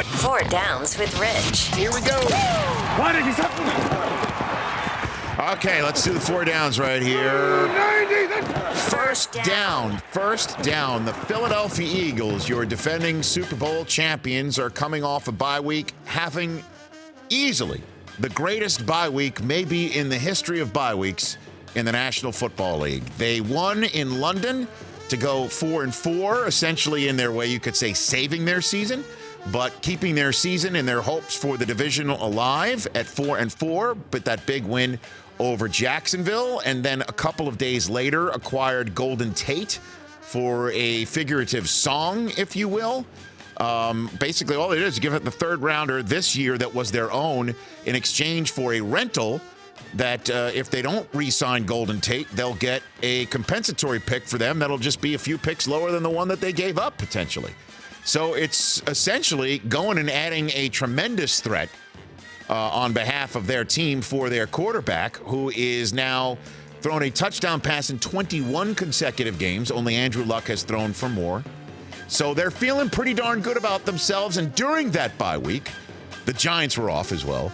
Four Downs with Rich. Here we go. Okay, let's do the four downs right here. First down. The Philadelphia Eagles, your defending Super Bowl champions, are coming off a bye week, having easily the greatest bye week maybe in the history of bye weeks in the National Football League. They won in London to go 4-4, essentially in their way, you could say, saving their season, but keeping their season and their hopes for the division alive at 4-4, but that big win over Jacksonville, and then a couple of days later acquired Golden Tate for a figurative song, if you will. Basically, all it is give it the third rounder this year that was their own in exchange for a rental that if they don't re-sign Golden Tate, they'll get a compensatory pick for them that'll just be a few picks lower than the one that they gave up, potentially. So it's essentially going and adding a tremendous threat on behalf of their team for their quarterback, who is now thrown a touchdown pass in 21 consecutive games. Only Andrew Luck has thrown for more. So they're feeling pretty darn good about themselves. And during that bye week, the Giants were off as well.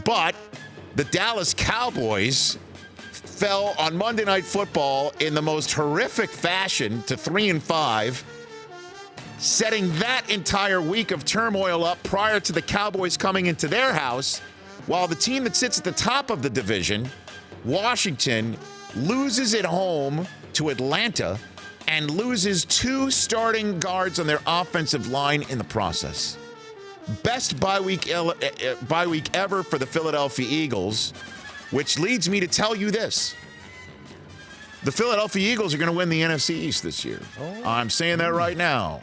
But the Dallas Cowboys fell on Monday Night Football in the most horrific fashion to 3-5, setting that entire week of turmoil up prior to the Cowboys coming into their house, while the team that sits at the top of the division, Washington, loses at home to Atlanta and loses two starting guards on their offensive line in the process. Best bye week ever for the Philadelphia Eagles, which leads me to tell you this. The Philadelphia Eagles are going to win the NFC East this year. I'm saying that right now.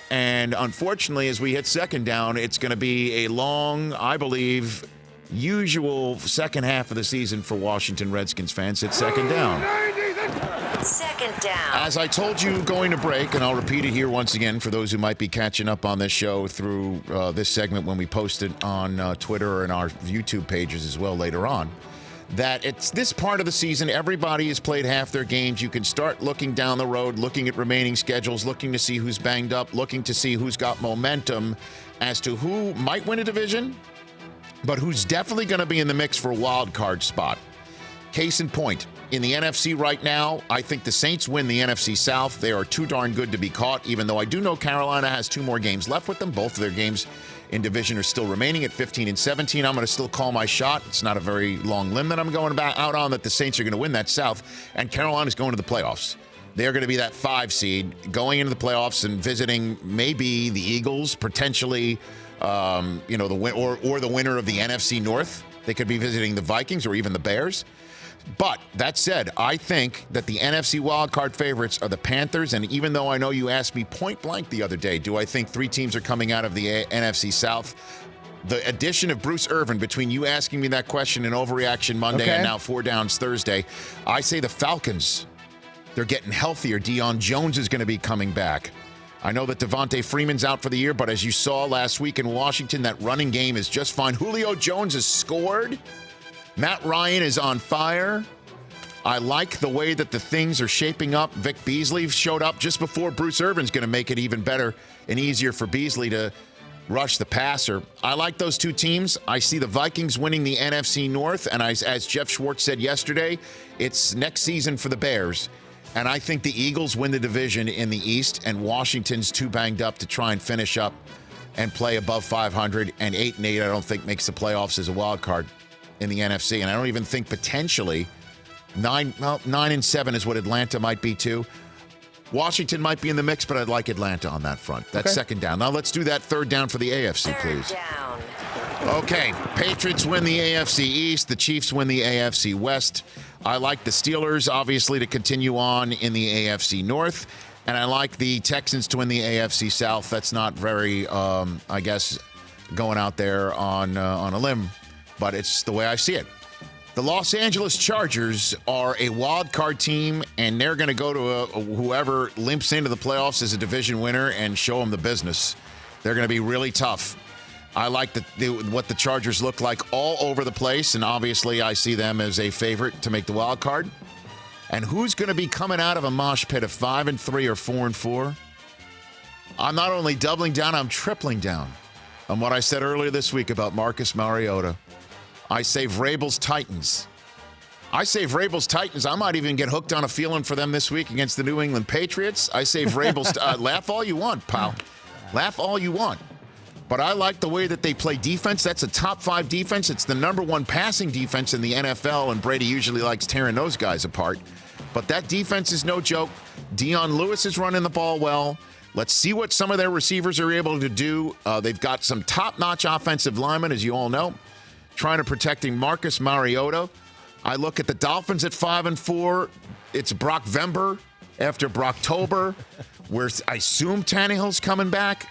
And unfortunately, as we hit second down, it's going to be a long, I believe, usual second half of the season for Washington Redskins fans. It's second down. Second down. As I told you going to break, and I'll repeat it here once again for those who might be catching up on this show through this segment when we post it on Twitter and our YouTube pages as well later on, that it's this part of the season, everybody has played half their games. You can start looking down the road, looking at remaining schedules, looking to see who's banged up, looking to see who's got momentum as to who might win a division, but who's definitely going to be in the mix for a wild card spot. Case in point, in the NFC right now, I think the Saints win the NFC South. They are too darn good to be caught, even though I do know Carolina has two more games left with them. Both of their games in division are still remaining at 15 and 17. I'm going to still call my shot. It's not a very long limb that I'm going out on that the Saints are going to win that South, and Carolina's going to the playoffs. They're going to be that 5 seed going into the playoffs and visiting maybe the Eagles, potentially, the winner of the NFC North. They could be visiting the Vikings or even the Bears. But that said, I think that the NFC wildcard favorites are the Panthers. And even though I know you asked me point blank the other day, do I think 3 teams are coming out of the NFC South? The addition of Bruce Irvin, between you asking me that question in Overreaction Monday and now Four Downs Thursday, I say the Falcons, they're getting healthier. Deion Jones is going to be coming back. I know that Devontae Freeman's out for the year, but as you saw last week in Washington, that running game is just fine. Julio Jones has scored. Matt Ryan is on fire. I like the way that the things are shaping up. Vic Beasley showed up just before Bruce Irvin's going to make it even better and easier for Beasley to rush the passer. I like those two teams. I see the Vikings winning the NFC North, and as Jeff Schwartz said yesterday, it's next season for the Bears. And I think the Eagles win the division in the East, and Washington's too banged up to try and finish up and play above 500. And 8-8, I don't think makes the playoffs as a wild card in the NFC. And I don't even think potentially 9-7 is what Atlanta might be too. Washington might be in the mix, but I'd like Atlanta on that front. That's second down. Now let's do that third down for the AFC, please. Down. Okay, Patriots win the AFC East. The Chiefs win the AFC West. I like the Steelers, obviously, to continue on in the AFC North. And I like the Texans to win the AFC South. That's not very, going out there on a limb, but it's the way I see it. The Los Angeles Chargers are a wild card team, and they're going to go to whoever limps into the playoffs as a division winner and show them the business. They're going to be really tough. I like what the Chargers look like all over the place, and obviously I see them as a favorite to make the wild card. And who's going to be coming out of a mosh pit of 5-3 or 4-4? I'm not only doubling down, I'm tripling down on what I said earlier this week about Marcus Mariota. I say Vrabel's Titans. I say Vrabel's Titans. I might even get hooked on a feeling for them this week against the New England Patriots. I say Vrabel's. Laugh all you want, pal. Laugh all you want. But I like the way that they play defense. That's a top 5 defense. It's the number 1 passing defense in the NFL, and Brady usually likes tearing those guys apart. But that defense is no joke. Dion Lewis is running the ball well. Let's see what some of their receivers are able to do. They've got some top-notch offensive linemen, as you all know, trying to protecting Marcus Mariota. I look at the Dolphins at 5-4. It's Brock Vember after Brocktober, where I assume Tannehill's coming back.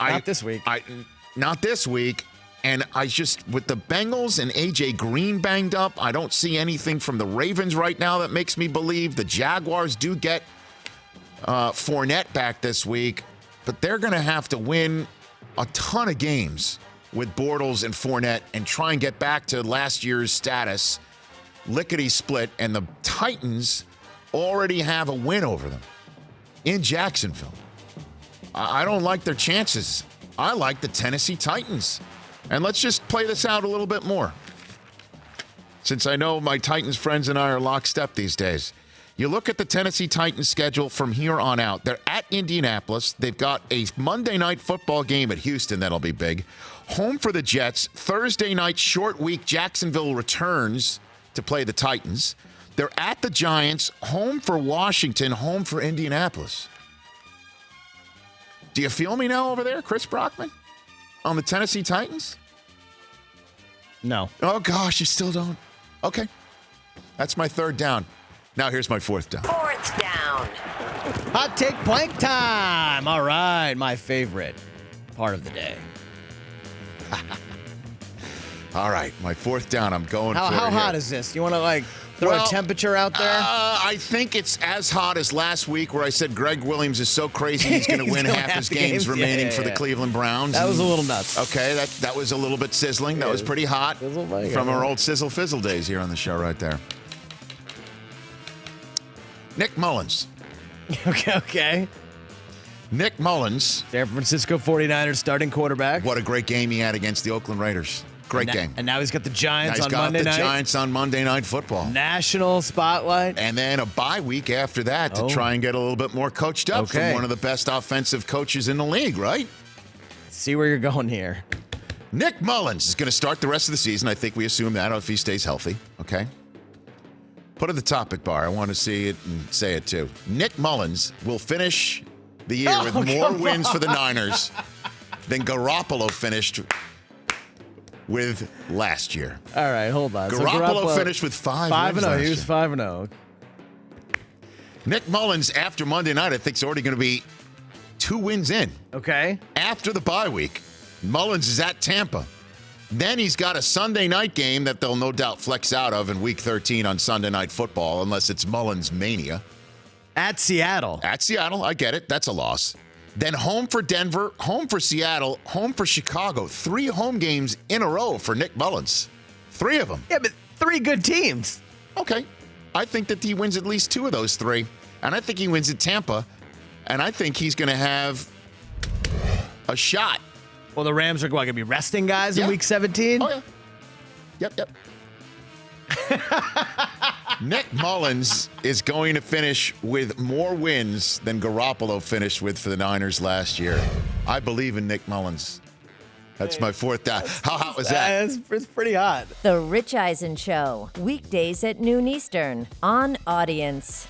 Not this week. Not this week. And I just, with the Bengals and A.J. Green banged up, I don't see anything from the Ravens right now that makes me believe. The Jaguars do get Fournette back this week, but they're going to have to win a ton of games with Bortles and Fournette and try and get back to last year's status, lickety-split, and the Titans already have a win over them in Jacksonville. I don't like their chances. I like the Tennessee Titans. And let's just play this out a little bit more, since I know my Titans friends and I are lockstep these days. You look at the Tennessee Titans schedule from here on out. They're at Indianapolis. They've got a Monday night football game at Houston that'll be big. Home for the Jets. Thursday night short week. Jacksonville returns to play the Titans. They're at the Giants. Home for Washington. Home for Indianapolis. Do you feel me now over there, Chris Brockman? On the Tennessee Titans? No. Oh, gosh, you still don't? Okay. That's my third down. Now here's my fourth down. Fourth down. Hot take blank time. All right, my favorite part of the day. All right, my fourth down. I'm going for it. How hot is this? You want to, throw a temperature out there? I think it's as hot as last week where I said Greg Williams is so crazy he's going to win half his games remaining for the Cleveland Browns. That was a little nuts. Okay, that was a little bit sizzling. That was pretty hot from our old Sizzle Fizzle days here on the show right there. Nick Mullens. Okay. Nick Mullens. San Francisco 49ers starting quarterback. What a great game he had against the Oakland Raiders. Great game. And now he's got the Giants on Monday night. He's got the Giants on Monday Night Football. National spotlight. And then a bye week after that to try and get a little bit more coached up from one of the best offensive coaches in the league, right? See where you're going here. Nick Mullens is going to start the rest of the season. I think we assume that if he stays healthy, okay? Put it at the topic bar. I want to see it and say it too. Nick Mullens will finish the year with more wins for the Niners than Garoppolo finished with last year. All right, hold on. Garoppolo finished with 5 wins 5-0. He was 5-0. Nick Mullens, after Monday night, I think is already going to be 2 wins in. Okay. After the bye week, Mullens is at Tampa. Then he's got a Sunday night game that they'll no doubt flex out of in Week 13 on Sunday Night Football, unless it's Mullens mania. At Seattle. At Seattle, I get it. That's a loss. Then home for Denver, home for Seattle, home for Chicago. 3 home games in a row for Nick Mullens. 3 of them. Yeah, but 3 good teams. Okay. I think that he wins at least 2 of those 3. And I think he wins at Tampa. And I think he's going to have a shot. Well, the Rams are going to be resting guys in Week 17? Oh, yeah. Yep. Nick Mullens is going to finish with more wins than Garoppolo finished with for the Niners last year. I believe in Nick Mullens. That's my fourth down. How hot was that? It's pretty hot. The Rich Eisen Show, weekdays at noon Eastern on Audience.